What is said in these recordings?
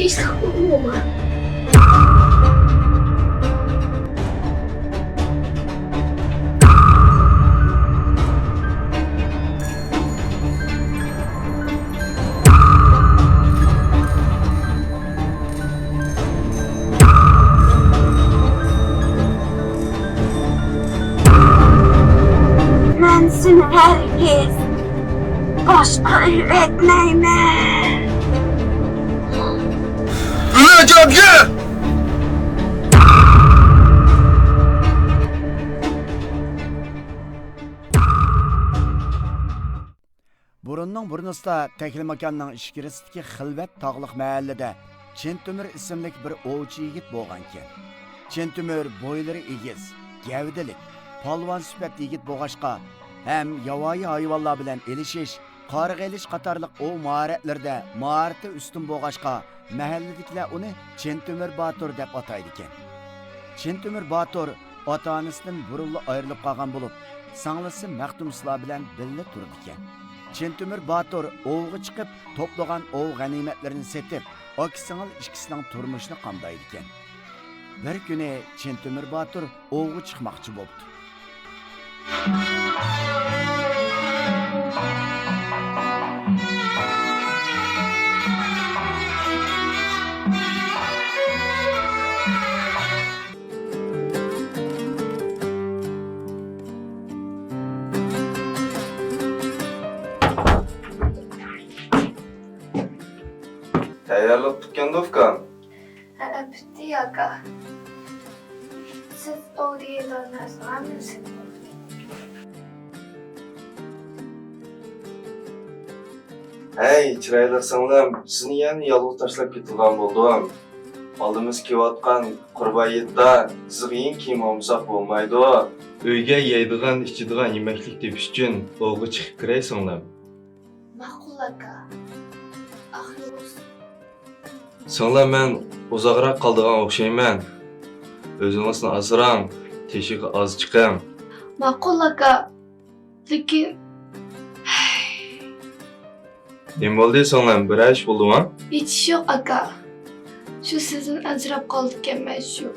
tinchlik umuman. Sensin herkes. Başka üretmeyme. Öleceğim ye! Burunning burnusida Teklimakonning ichkarisidagi xilvat tog'liq mahallada Chentumir ismli bir ovchi yigit bo'lgan ekan. Chentumir bo'ylari egiz, gavdalik, polvon sifat yigit bo'lg'achqa ham yovvoyi hayvonlar bilan elishish, qarg'a elish qatorliq ov mahoratlarida mahorati ustun bo'lg'achqa mahalladagilar uni Chentumir Botur deb ataydi ekan. Chentumir Botur ota-onasidan burunli ayrilib qolgan bo'lib, sanglisi Maxtumsizlar bilan birga turdi ekan. Chentumir Botur ovga chiqib, to'plagan ov g'animatlarini setib, oq-singil ikkisining turmushini qamdaydi ekan. Bir kuni Chentumir Botur ovga chiqmoqchi bo'ldi. Tayyorlab tutgan Dovkan. Bitti aka. Siz o'riylarni so'ramisiz? Hey, chiroyli singlim, sizni yana yolg'iz tashlab ketilgan bo'ldim. Oldimiz kelayotgan Qurban hayitda siz eng kiyim olmasak bo'lmaydi. Uyga yeydigan, ichadigan yemeklik tepish uchun ovga chiqib kiray singlim. Ma'qul aka. Axir Singlim, men uzoqroq qoldigan o'xshayman. O'zingizni asrang, teshigi oz chiqing. ma'qul aka. Lekin Nima bo'ldi singlim? Bir ish bo'ldimi? hech yo'q aka. Shu sizdan ajrab qoldik emas shu.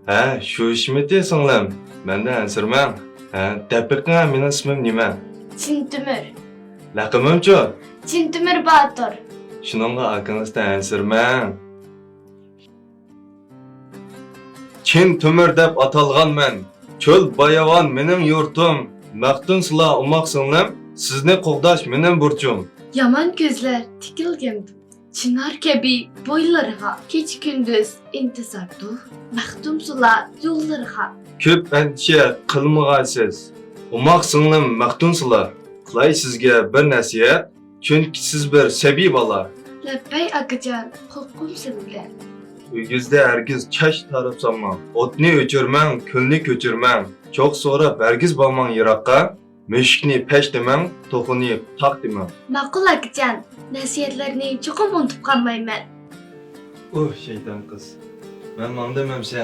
Ha, shu ishmidi singlim? Mendan ansirman. Ha, tapiqqa mening ismim nima? Chentumir. Laqabim-chi? Chentumir Botur. Shuningga akangizdan ansirman. Chentumir deb atalganman. Cho'l bayavon mening yurtim. Maxtumsizlar umoq singlim, sizni qo'g'dash mening burchim. Yaman ko'zlar tikilgandi. Chinar kabi bo'ylariga kecha-kunduz intizordu. Maxtumsizlar yo'llariga. Ko'p andisha qilmag'aysiz. Umoq singlim Maxtumsizlar. Qilay sizga bir nasihat, chunki siz bir sabiy bola. Labbay akajon, huquqim sizlar. Uyingizda hargiz chash tarib solmang. O'tni o'chirmang, kulni ko'chirmang. Cho'q so'rab hargiz bormang yiroqqa. Mushukni pesh demang, to'qini taq demang. Ma'qul akajon, nasihatlarni cho'qim unutib qolmayman. Shayton qiz. Men mandamamsa.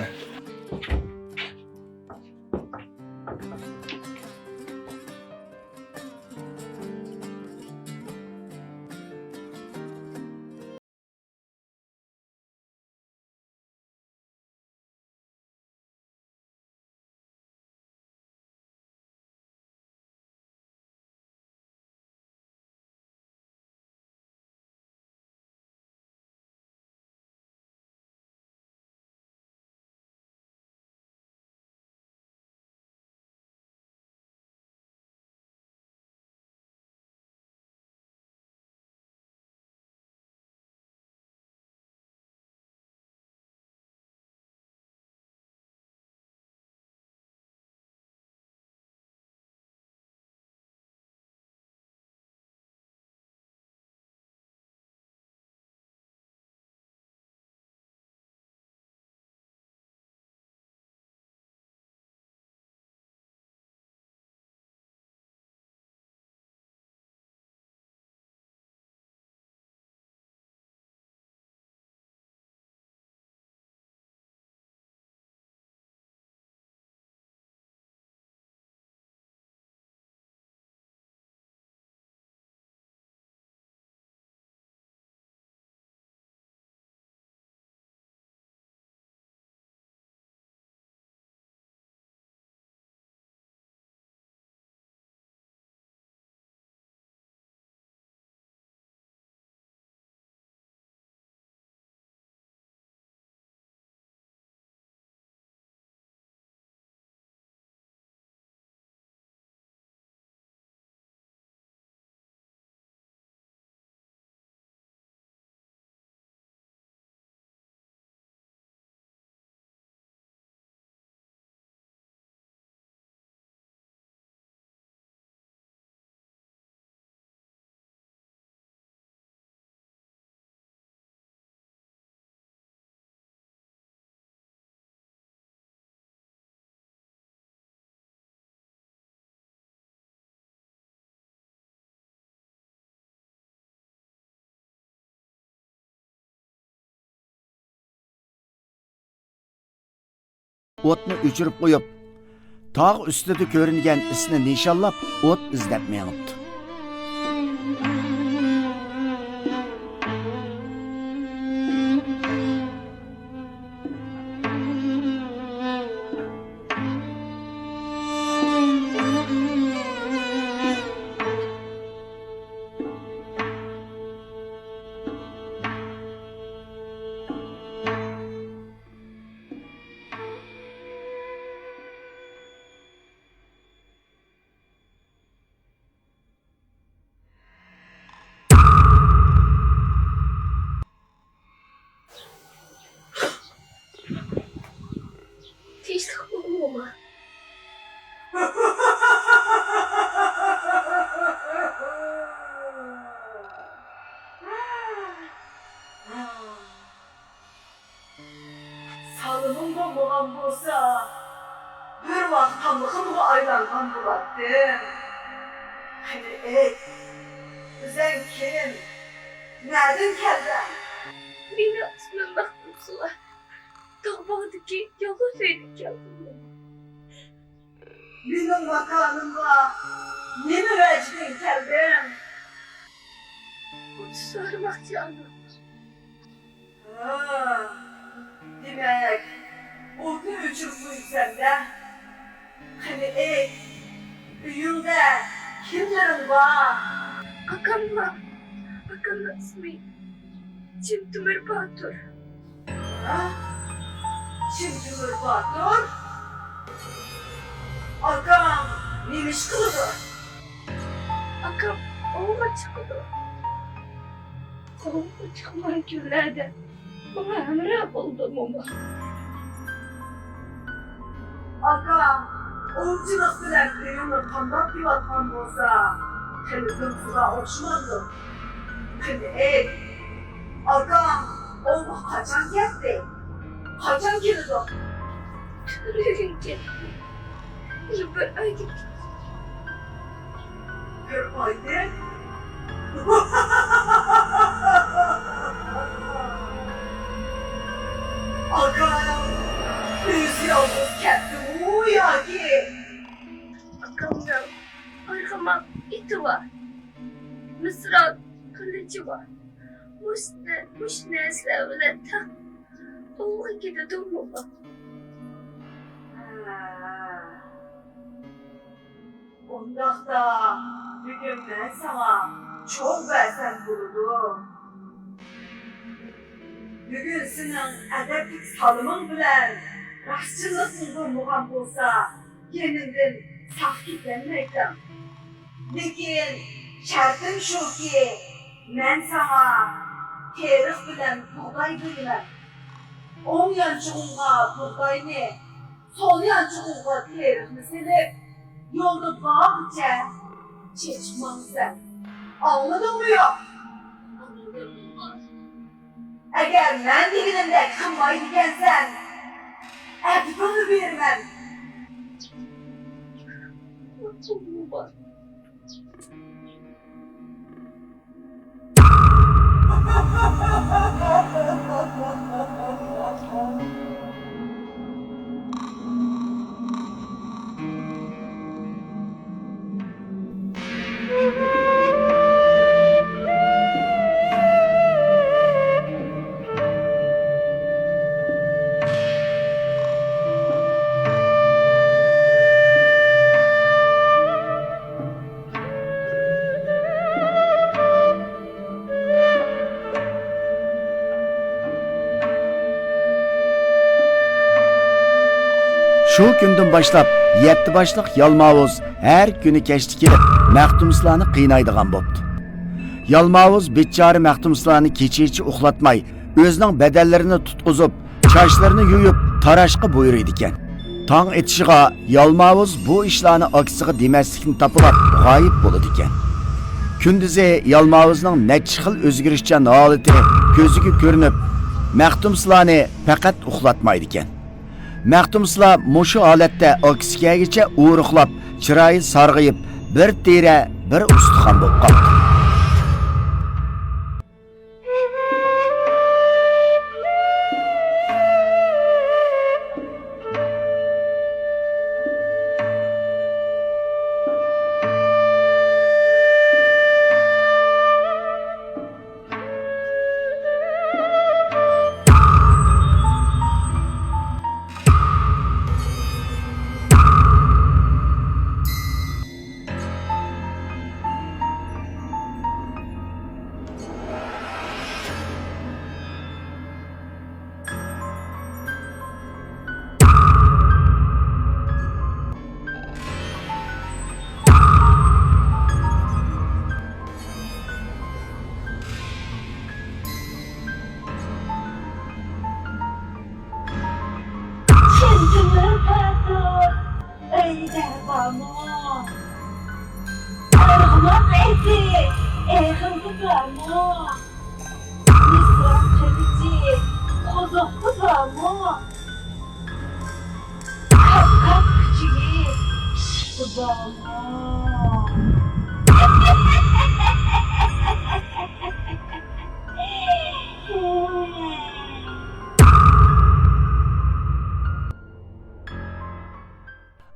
o'tni o'chirib qo'yib, tog' ustida ko'ringan isni nishonlab o't izlab mengibdi. Tinchlik bo'lmoqmi? Salımın bo'lmagan bo'lsa, bir vaqt tamlığımga aylangan bo'lardim. Qani ey, bizden kim? Nereden geldin? Meni ismim Mahmudsuva. Tog'bog'dagi yolg'iz uyga keldim. Benim makamımda nemi vecdin geldin? Onu sormoqchi edim. Demek, o'tni o'chirib qo'yibsan da. Qani ey, uyingda kimlaring bor? Akamning ismi Chimtimir Botur. Chimtimir Botur? Akam nima ish qildi? Akam ovga chiqdi. Ovga chiqgan kunlarda bana hamroh bo'ldi momo. Akam ovchilik bilan uyini qandoq qilayotgan bo'lsa, qildim suga o'xshamadi. Qani ey, akam ovga qachon ketdi? Qachon keldi? Turgim ketdi. Bir ay ketdi. Bir oyda? Akam biz yalnız ketdi o yoki? Akamning arg'amoq iti var. Misrot qilichi var. Mush narsalar bilan ovga ketadi momo. Ondaqda bugün ben sana çok versen buludum. Bugün senin edeplik salımın bilen rastçılıksın bulmuğan olsa kendimden saf gitmemektim. Lekin şartım şu ki ben sana terih bilen buğday bilmem. 10 yançığınğa buğdayını, sol yançığınğa terihini silip yolda bağırca çeşmanızı. Anladın mı yok? Eğer ben dilimde kınmayı dikensen, etbini vermem. Momo. Şu günden başlap 7 başlıq Yalmavuz her günü keçti kelip Məxtumslarını qiynaydigan boptu. Yalmavuz bichari Məxtumslarını kechi uxlatmay, özünün bedellerini tutquzub, çaşlarını yuyup taraşqa buyuruydu iken. Tang etişiga Yalmavuz bu işlarni aksiga demaslikni tapılap g'oyib bo'ladi iken. Kunduzi Yalmavuzning necha xil o'zgarishchan holati ko'ziga ko'rinib, Məxtumslarni faqat uxlatmaydi iken. Məxtumslar mushu holatda aksigacha uruqlab, chiroyi sarg'ayib, bir tera, bir ustixon bo'lib qoldi. Derbamo. Arğıman eti. Ehıldıqlarmo. Misran çekici. Qozuqdıqlarmo. Kap küçüğü. Şıbamo.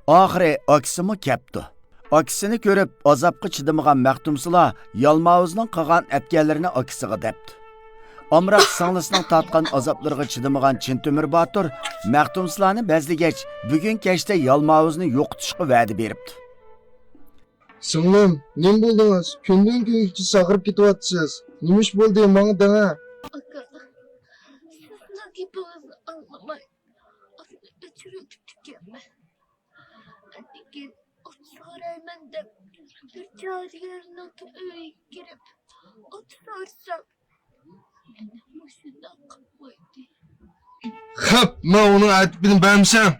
Oxiri akisimi kepti. Akisini ko'rib azobga chidamagan Maxtumsula Yalmavuzning qilgan atganlarini akisiga debdi. Amroq singlisining tatgan azoblarga chidamagan Chintumir Botur Maxtumsulani bezligach bugun kechda Yalmavuzni yo'qotishga va'da beribdi. Singlim, nim bo'ldingiz? Kundan kunga sag'irib ketyapsiz. Nima ish bo'ldi? Menga danga. Aka, sizning gapingizni anglamay, aslida chürük tükenme. Lekin ot so'rayman deb bir jariyerning uyiga kirib, ot so'rsam, meni mushundoq qilib qo'ydi. Xap, men uni aytib bilmayman.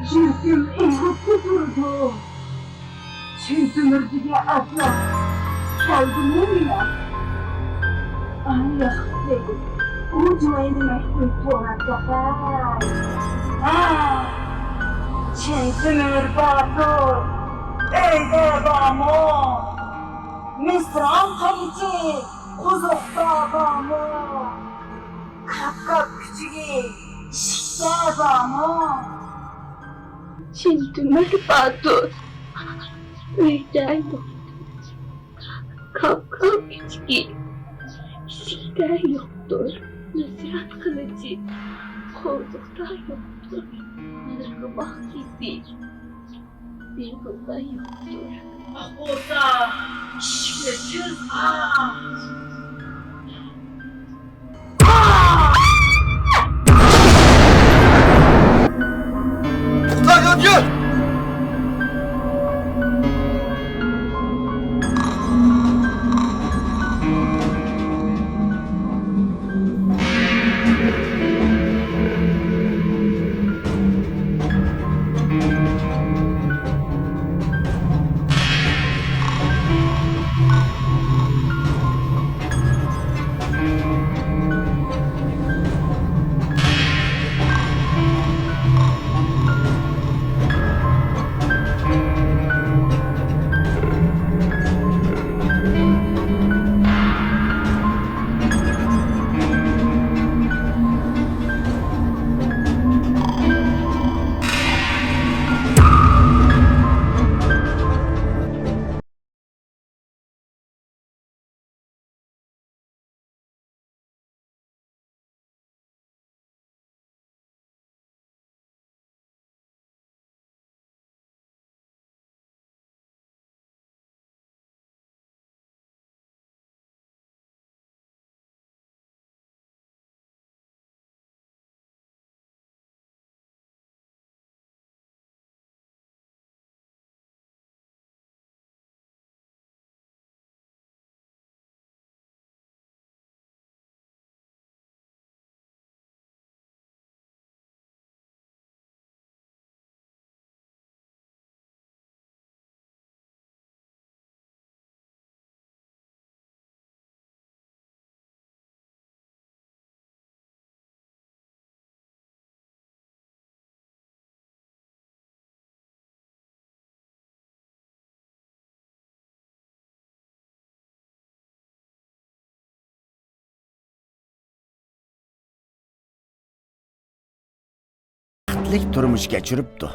Jirgim eğip durdu. Çözdümürdüge atla. Kaldım ya. Ay yakıştı. Ucmaydı meşgul tuğra kapay. Çözdümür batur. Eyde bamo. Misran kalıcı. Kuzukta bamo. Kap küçüğü. Şişte bamo. Chintumir Botur uyda yo'q. Kalkam küçüğü. Sizde yoktur. Nusrat kılıcı. Kozukta yoktur. Mırgımak izi. Bilgıda yoktur. Oda. Şişletiz. Lan gör! Baxtlik turmush kechiribdi.